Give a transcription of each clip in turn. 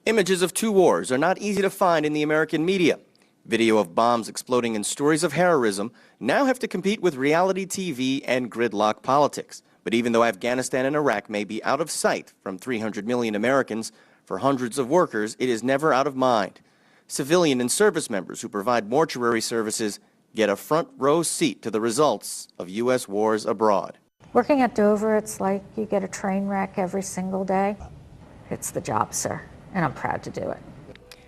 Images of two wars are not easy to find in the American media. Video of bombs exploding and stories of heroism now have to compete with reality TV and gridlock politics. But even though Afghanistan and Iraq may be out of sight from 300 million Americans, for hundreds of workers, it is never out of mind. Civilian and service members who provide mortuary services get a front row seat to the results of U.S. wars abroad. Working at Dover, it's like you get a train wreck every single day. It's the job, sir, and I'm proud to do it.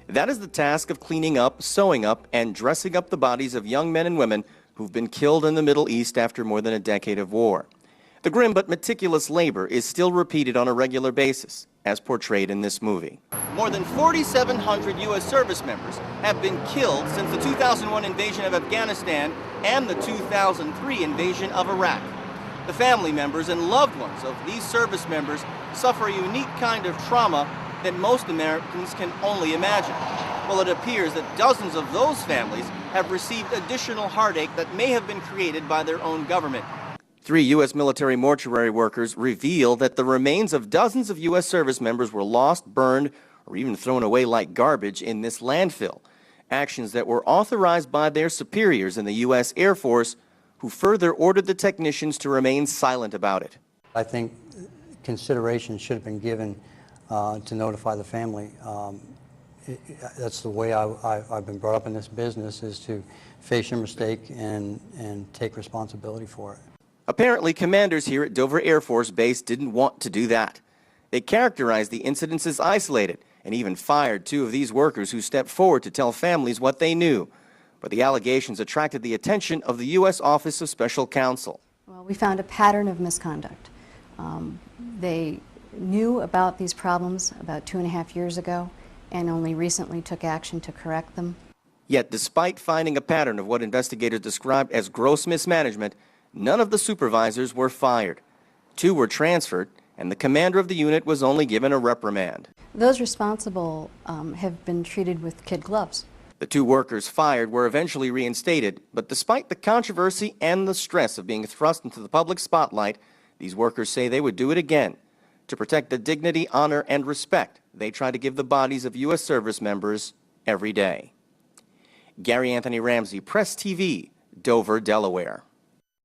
That is the task of cleaning up, sewing up, and dressing up the bodies of young men and women who've been killed in the Middle East after more than a decade of war. The grim but meticulous labor is still repeated on a regular basis, as portrayed in this movie. More than 4,700 U.S. service members have been killed since the 2001 invasion of Afghanistan and the 2003 invasion of Iraq. The family members and loved ones of these service members suffer a unique kind of trauma that most Americans can only imagine. Well, it appears that dozens of those families have received additional heartache that may have been created by their own government. 3 U.S. military mortuary workers reveal that the remains of dozens of U.S. service members were lost, burned, or even thrown away like garbage in this landfill. Actions that were authorized by their superiors in the U.S. Air Force, who further ordered the technicians to remain silent about it. I think consideration should have been given to notify the family. That's the way I've been brought up in this business, is to face your mistake and take responsibility for it. Apparently, commanders here at Dover Air Force Base didn't want to do that. They characterized the incidents as isolated and even fired 2 of these workers who stepped forward to tell families what they knew. But the allegations attracted the attention of the U.S. Office of Special Counsel. Well, we found a pattern of misconduct. They knew about these problems about 2.5 years ago and only recently took action to correct them. Yet, despite finding a pattern of what investigators described as gross mismanagement, none of the supervisors were fired. 2 were transferred, and the commander of the unit was only given a reprimand. Those responsible have been treated with kid gloves. The 2 workers fired were eventually reinstated, but despite the controversy and the stress of being thrust into the public spotlight, these workers say they would do it again. To protect the dignity, honor, and respect they try to give the bodies of U.S. service members every day. Gary Anthony Ramsey, Press TV, Dover, Delaware.